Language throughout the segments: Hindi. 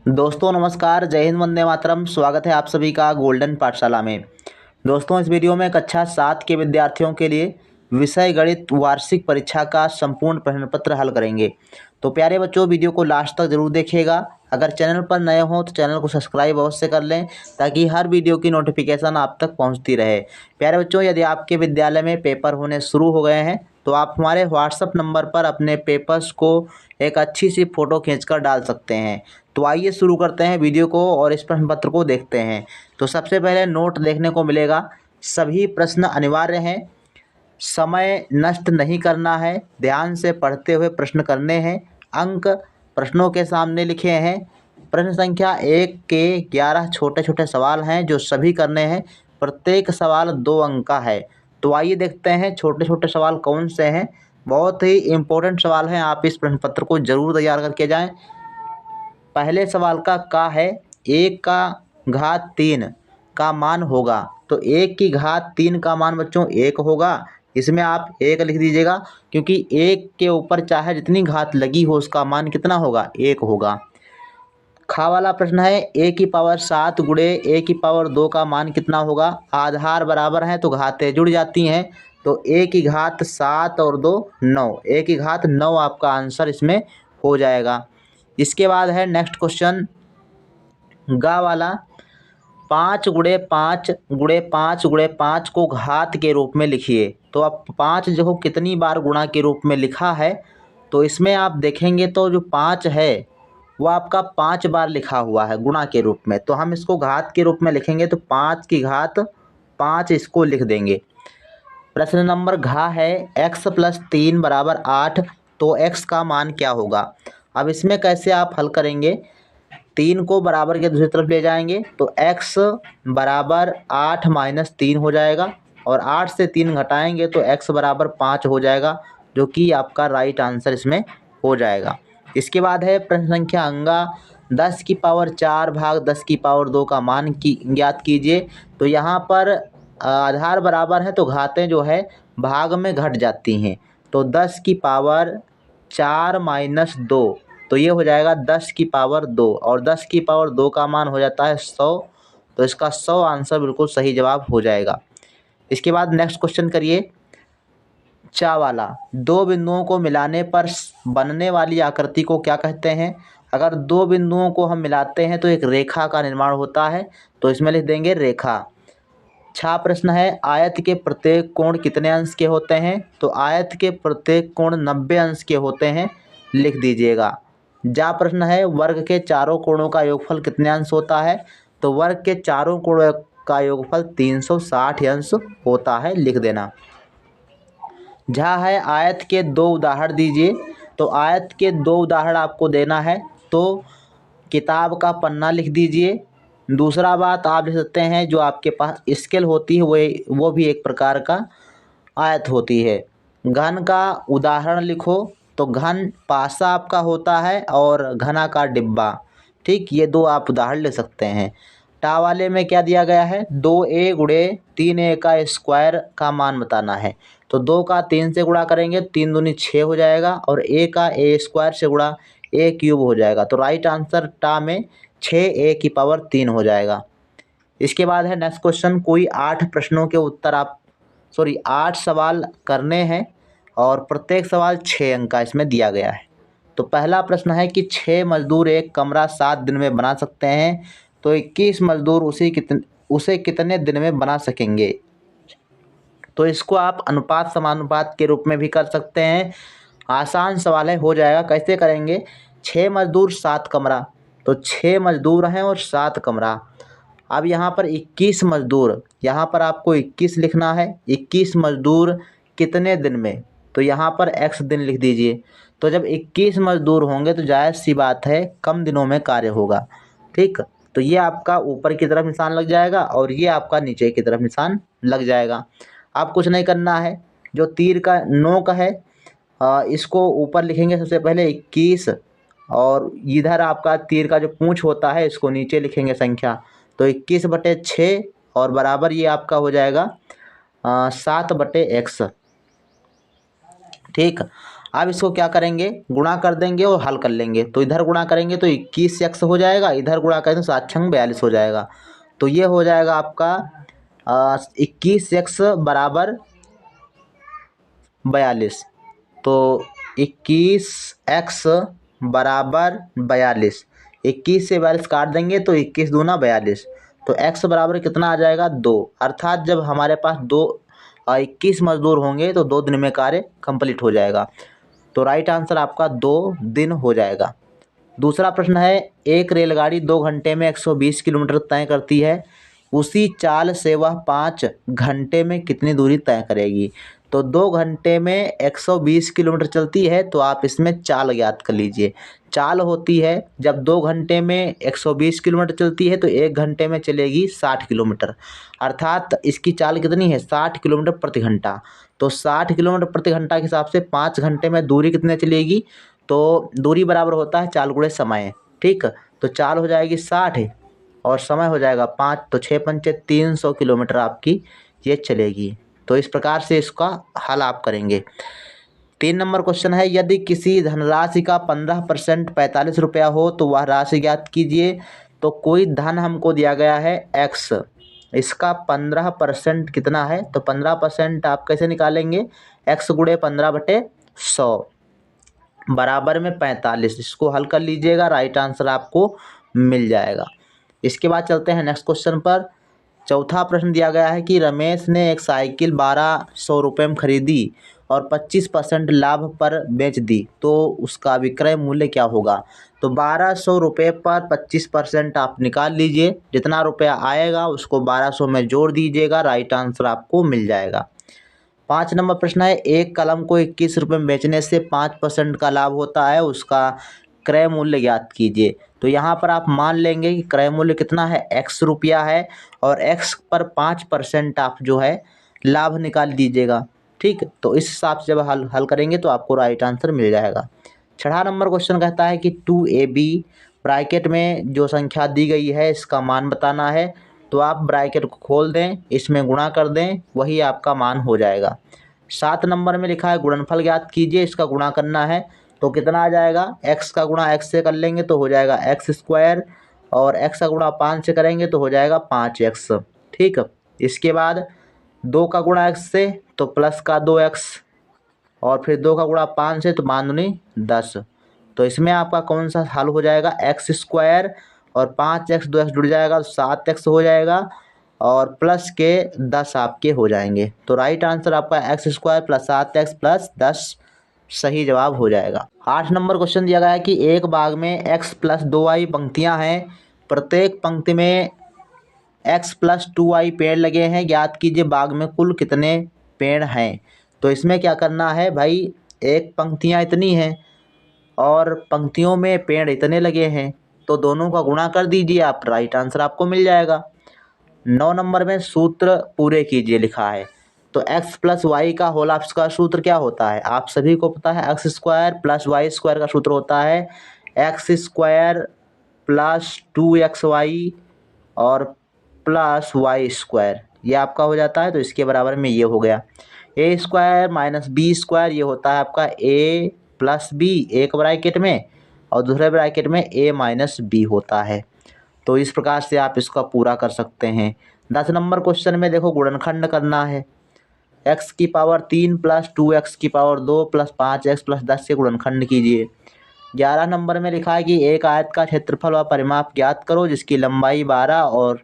दोस्तों नमस्कार, जय हिंद, वंदे मातरम। स्वागत है आप सभी का गोल्डन पाठशाला में। दोस्तों इस वीडियो में कक्षा 7 के विद्यार्थियों के लिए विषय गणित वार्षिक परीक्षा का संपूर्ण प्रश्न पत्र हल करेंगे। तो प्यारे बच्चों, वीडियो को लास्ट तक जरूर देखिएगा। अगर चैनल पर नए हो तो चैनल को सब्सक्राइब अवश्य कर लें ताकि हर वीडियो की नोटिफिकेशन आप तक पहुंचती रहे। प्यारे बच्चों, यदि आपके विद्यालय में पेपर होने शुरू हो गए हैं तो आप हमारे व्हाट्सएप नंबर पर अपने पेपर्स को एक अच्छी सी फ़ोटो खींचकर डाल सकते हैं। तो आइए शुरू करते हैं वीडियो को और इस प्रश्न पत्र को देखते हैं। तो सबसे पहले नोट देखने को मिलेगा, सभी प्रश्न अनिवार्य हैं, समय नष्ट नहीं करना है, ध्यान से पढ़ते हुए प्रश्न करने हैं, अंक प्रश्नों के सामने लिखे हैं। प्रश्न संख्या 1 के 11 छोटे छोटे सवाल हैं जो सभी करने हैं। प्रत्येक सवाल 2 अंक का है। तो आइए देखते हैं छोटे छोटे सवाल कौन से हैं। बहुत ही इम्पोर्टेंट सवाल हैं, आप इस प्रश्न पत्र को जरूर तैयार करके जाएं। पहले सवाल का है 1 का घात 3 का मान होगा। तो 1 की घात 3 का मान बच्चों 1 होगा। इसमें आप 1 लिख दीजिएगा क्योंकि 1 के ऊपर चाहे जितनी घात लगी हो उसका मान कितना होगा, 1 होगा। खा वाला प्रश्न है a की पावर 7 गुणे a की पावर 2 का मान कितना होगा। आधार बराबर हैं तो घातें जुड़ जाती हैं। तो a की घात 7 और 2 9, a की घात 9 आपका आंसर इसमें हो जाएगा। इसके बाद है नेक्स्ट क्वेश्चन गा वाला, 5 गुणे 5 गुणे 5 गुणे 5 को घात के रूप में लिखिए। तो अब 5 जो कितनी बार गुणा के रूप में लिखा है, तो इसमें आप देखेंगे तो जो 5 है वो आपका 5 बार लिखा हुआ है गुणा के रूप में। तो हम इसको घात के रूप में लिखेंगे तो 5 की घात 5 इसको लिख देंगे। प्रश्न नंबर घ है x + 3 = 8, तो x का मान क्या होगा। अब इसमें कैसे आप हल करेंगे, 3 को बराबर के दूसरी तरफ ले जाएंगे तो x बराबर 8 - 3 हो जाएगा और 8 से 3 घटाएंगे तो x बराबर 5 हो जाएगा, जो कि आपका राइट आंसर इसमें हो जाएगा। इसके बाद है प्रश्न संख्या अंगा, 10 की पावर 4 भाग 10 की पावर 2 का मान ज्ञात कीजिए। तो यहाँ पर आधार बराबर है तो घातें जो है भाग में घट जाती हैं। तो 10 की पावर 4 - 2, तो ये हो जाएगा 10 की पावर 2 और 10 की पावर 2 का मान हो जाता है 100। तो इसका 100 आंसर बिल्कुल सही जवाब हो जाएगा। इसके बाद नेक्स्ट क्वेश्चन करिए, चा वाला, 2 बिंदुओं को मिलाने पर बनने वाली आकृति को क्या कहते हैं। अगर 2 बिंदुओं को हम मिलाते हैं तो एक रेखा का निर्माण होता है, तो इसमें लिख देंगे रेखा। छा प्रश्न है, आयत के प्रत्येक कोण कितने अंश के होते हैं। तो आयत के प्रत्येक कोण 90 अंश के होते हैं, लिख दीजिएगा। जा प्रश्न है, वर्ग के चारों कोणों का योगफल कितने अंश होता है। तो वर्ग के चारों कोणों का योगफल 360 अंश होता है, लिख देना। झा है, आयत के 2 उदाहरण दीजिए। तो आयत के 2 उदाहरण आपको देना है तो किताब का पन्ना लिख दीजिए। दूसरा बात आप लिख सकते हैं जो आपके पास स्केल होती है वो भी एक प्रकार का आयत होती है। घन का उदाहरण लिखो। तो घन पासा आपका होता है और घना का डिब्बा। ठीक, ये 2 आप उदाहरण ले सकते हैं। टा वाले में क्या दिया गया है, 2a गुणे 3a का स्क्वायर का मान बताना है। तो 2 का 3 से गुणा करेंगे, 3 दूनी 6 हो जाएगा और a का a स्क्वायर से गुणा a क्यूब हो जाएगा। तो राइट आंसर टा में 6a की पावर 3 हो जाएगा। इसके बाद है नेक्स्ट क्वेश्चन, कोई 8 प्रश्नों के उत्तर 8 सवाल करने हैं और प्रत्येक सवाल 6 अंक का इसमें दिया गया है। तो पहला प्रश्न है कि 6 मजदूर एक कमरा 7 दिन में बना सकते हैं, तो 21 मजदूर उसे कितने दिन में बना सकेंगे। तो इसको आप अनुपात समानुपात के रूप में भी कर सकते हैं। आसान सवाल है, हो जाएगा। कैसे करेंगे, 6 मजदूर 7 कमरा, तो 6 मजदूर हैं और 7 कमरा। अब यहाँ पर 21 मजदूर, यहाँ पर आपको 21 लिखना है। 21 मजदूर कितने दिन में, तो यहाँ पर x दिन लिख दीजिए। तो जब 21 मजदूर होंगे तो जायज़ सी बात है कम दिनों में कार्य होगा। ठीक, तो ये आपका ऊपर की तरफ निशान लग जाएगा और ये आपका नीचे की तरफ निशान लग जाएगा। आप कुछ नहीं करना है, जो तीर का नोक है इसको ऊपर लिखेंगे सबसे पहले 21 और इधर आपका तीर का जो पूंछ होता है इसको नीचे लिखेंगे संख्या। तो 21/6 और बराबर ये आपका हो जाएगा 7/x। ठीक, अब इसको क्या करेंगे, गुणा कर देंगे और हल कर लेंगे। तो इधर गुणा करेंगे तो 21x हो जाएगा, इधर गुणा करेंगे तो 7 छंग 42 हो जाएगा। तो ये हो जाएगा आपका 21x बराबर 42। तो 21x बराबर 42, 21 से 42 काट देंगे तो 21 दूना 42। तो x बराबर कितना आ जाएगा 2। अर्थात जब हमारे पास 21 मजदूर होंगे तो 2 दिन में कार्य कंप्लीट हो जाएगा। तो राइट आंसर आपका 2 दिन हो जाएगा। दूसरा प्रश्न है, एक रेलगाड़ी 2 घंटे में 120 किलोमीटर तय करती है, उसी चाल से वह 5 घंटे में कितनी दूरी तय करेगी। तो 2 घंटे में 120 किलोमीटर चलती है, तो आप इसमें चाल ज्ञात कर लीजिए। चाल होती है जब 2 घंटे में 120 किलोमीटर चलती है तो 1 घंटे में चलेगी 60 किलोमीटर। अर्थात इसकी चाल कितनी है, 60 किलोमीटर प्रति घंटा। तो 60 किलोमीटर प्रति घंटा के हिसाब से 5 घंटे में दूरी कितने चलेगी, तो दूरी बराबर होता है चाल गुणे समय। ठीक, तो चाल हो जाएगी 60 और समय हो जाएगा 5, तो 6 पंचे 300 किलोमीटर आपकी ये चलेगी। तो इस प्रकार से इसका हल आप करेंगे। 3 नंबर क्वेश्चन है, यदि किसी धनराशि का 15% 45 रुपया हो तो वह राशि ज्ञात कीजिए। तो कोई धन हमको दिया गया है x, इसका 15% कितना है, तो 15% आप कैसे निकालेंगे, x गुणे 15/100 बराबर में 45। इसको हल कर लीजिएगा, राइट आंसर आपको मिल जाएगा। इसके बाद चलते हैं नेक्स्ट क्वेश्चन पर। चौथा प्रश्न दिया गया है कि रमेश ने एक साइकिल 1200 रुपये में खरीदी और 25% लाभ पर बेच दी, तो उसका विक्रय मूल्य क्या होगा। तो 1200 रुपये पर 25% आप निकाल लीजिए, जितना रुपया आएगा उसको 1200 में जोड़ दीजिएगा, राइट आंसर आपको मिल जाएगा। 5 नंबर प्रश्न है, एक कलम को 21 रुपये में बेचने से 5% का लाभ होता है, उसका क्रय मूल्य ज्ञात कीजिए। तो यहाँ पर आप मान लेंगे कि क्रय मूल्य कितना है, x रुपया है और x पर 5% आप जो है लाभ निकाल दीजिएगा। ठीक, तो इस हिसाब से जब हल करेंगे तो आपको राइट आंसर मिल जाएगा। 6 नंबर क्वेश्चन कहता है कि 2ab ब्रैकेट में जो संख्या दी गई है इसका मान बताना है। तो आप ब्रैकेट को खोल दें, इसमें गुणा कर दें, वही आपका मान हो जाएगा। 7 नंबर में लिखा है गुणनफल ज्ञात कीजिए, इसका गुणा करना है। तो कितना आ जाएगा, x का गुणा x से कर लेंगे तो हो जाएगा x² और x का गुणा 5 से करेंगे तो हो जाएगा 5x। ठीक, इसके बाद 2 का गुणा x से तो प्लस का 2x और फिर 2 का गुणा 5 से तो 5 दूनी 10। तो इसमें आपका कौन सा हल हो जाएगा, x² और 5x 2x जुड़ जाएगा तो 7x हो जाएगा और प्लस के 10 आपके हो जाएंगे। तो राइट आंसर आपका x² + 7x + 10 सही जवाब हो जाएगा। 8 नंबर क्वेश्चन दिया गया है कि एक बाग में x + 2y पंक्तियां हैं, प्रत्येक पंक्ति में x + 2y पेड़ लगे हैं, ज्ञात कीजिए बाग में कुल कितने पेड़ हैं। तो इसमें क्या करना है भाई, एक पंक्तियां इतनी हैं और पंक्तियों में पेड़ इतने लगे हैं, तो दोनों का गुणा कर दीजिए आप, राइट आंसर आपको मिल जाएगा। 9 नंबर में सूत्र पूरे कीजिए लिखा है। तो x + y का होल का सूत्र क्या होता है, आप सभी को पता है, x² + y² का सूत्र होता है x² + 2xy और प्लस y², ये आपका हो जाता है। तो इसके बराबर में ये हो गया a² - b² ये होता है आपका a + b एक ब्रैकेट में और दूसरे ब्रैकेट में a - b होता है। तो इस प्रकार से आप इसका पूरा कर सकते हैं। 10 नंबर क्वेश्चन में देखो गुणनखंड करना है, x की पावर 3 + 2x की पावर 2 + 5x + 10 से गुणनखंड कीजिए। 11 नंबर में लिखा है कि एक आयत का क्षेत्रफल व परिमाप ज्ञात करो जिसकी लंबाई 12 और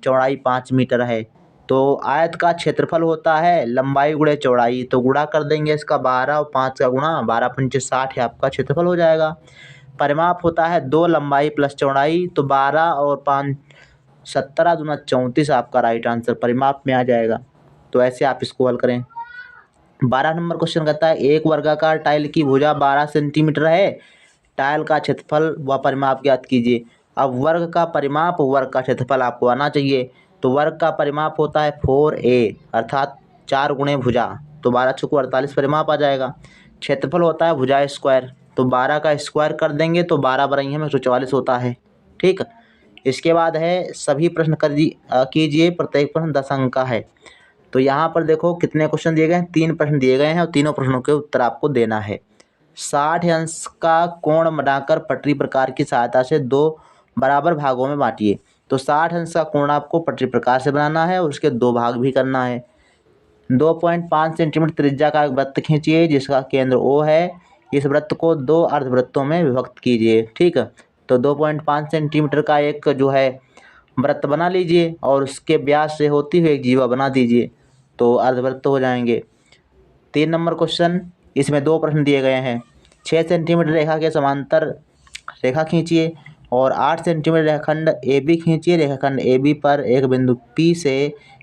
चौड़ाई 5 मीटर है। तो आयत का क्षेत्रफल होता है लंबाई गुणे चौड़ाई, तो गुणा कर देंगे इसका 12 और 5 का गुणा, 12 × 5 = 60 है आपका क्षेत्रफल हो जाएगा। परिमाप होता है 2 लंबाई + चौड़ाई, तो 12 और 5 17 दूना 34 आपका राइट आंसर परिमाप में आ जाएगा। तो ऐसे आप इसको हल करें। 12 नंबर क्वेश्चन कहता है एक वर्गाकार टाइल की भुजा 12 सेंटीमीटर है, टाइल का क्षेत्रफल व परिमाप ज्ञात कीजिए। अब वर्ग का परिमाप वर्ग का क्षेत्रफल आपको आना चाहिए। तो वर्ग का परिमाप होता है 4a अर्थात 4 गुणे भुजा, तो 12 × 4 = 48 परिमाप आ जाएगा। क्षेत्रफल होता है भुजा स्क्वायर, तो 12 का स्क्वायर कर देंगे तो 12 × 144 होता है। ठीक, इसके बाद है सभी प्रश्न कीजिए, प्रत्येक प्रश्न 10 अंक का है। तो यहाँ पर देखो कितने क्वेश्चन दिए गए हैं, 3 प्रश्न दिए गए हैं और तीनों प्रश्नों के उत्तर आपको देना है। 60 अंश का कोण बनाकर पटरी प्रकार की सहायता से 2 बराबर भागों में बांटिए। तो 60 अंश का कोण आपको पटरी प्रकार से बनाना है और उसके 2 भाग भी करना है। 2.5 सेंटीमीटर त्रिज्या का एक वृत्त खींचिए जिसका केंद्र O है। इस वृत्त को 2 अर्धवृत्तों में विभक्त कीजिए। ठीक है, तो 2.5 सेंटीमीटर का एक जो है वृत्त बना लीजिए और उसके व्यास से होती हुई एक जीवा बना दीजिए, तो अर्धवृत्त हो जाएंगे। 3 नंबर क्वेश्चन, इसमें 2 प्रश्न दिए गए हैं। 6 सेंटीमीटर रेखा के समांतर रेखा खींचिए और 8 सेंटीमीटर रेखाखंड AB खींचिए। रेखाखंड AB पर एक बिंदु P से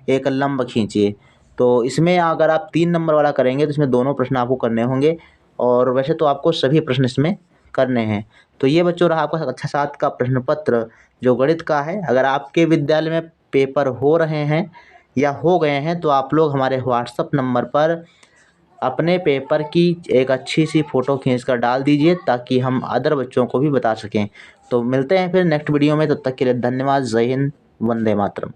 एक लंब खींचिए। तो इसमें अगर आप 3 नंबर वाला करेंगे तो इसमें दोनों प्रश्न आपको करने होंगे और वैसे तो आपको सभी प्रश्न इसमें करने हैं। तो ये बच्चों रहा आपका कक्षा 7 का प्रश्न पत्र जो गणित का है। अगर आपके विद्यालय में पेपर हो रहे हैं या हो गए हैं तो आप लोग हमारे व्हाट्सएप नंबर पर अपने पेपर की एक अच्छी सी फ़ोटो खींचकर डाल दीजिए ताकि हम अदर बच्चों को भी बता सकें। तो मिलते हैं फिर नेक्स्ट वीडियो में, तब तक के लिए धन्यवाद। जय हिंद, वंदे मातरम।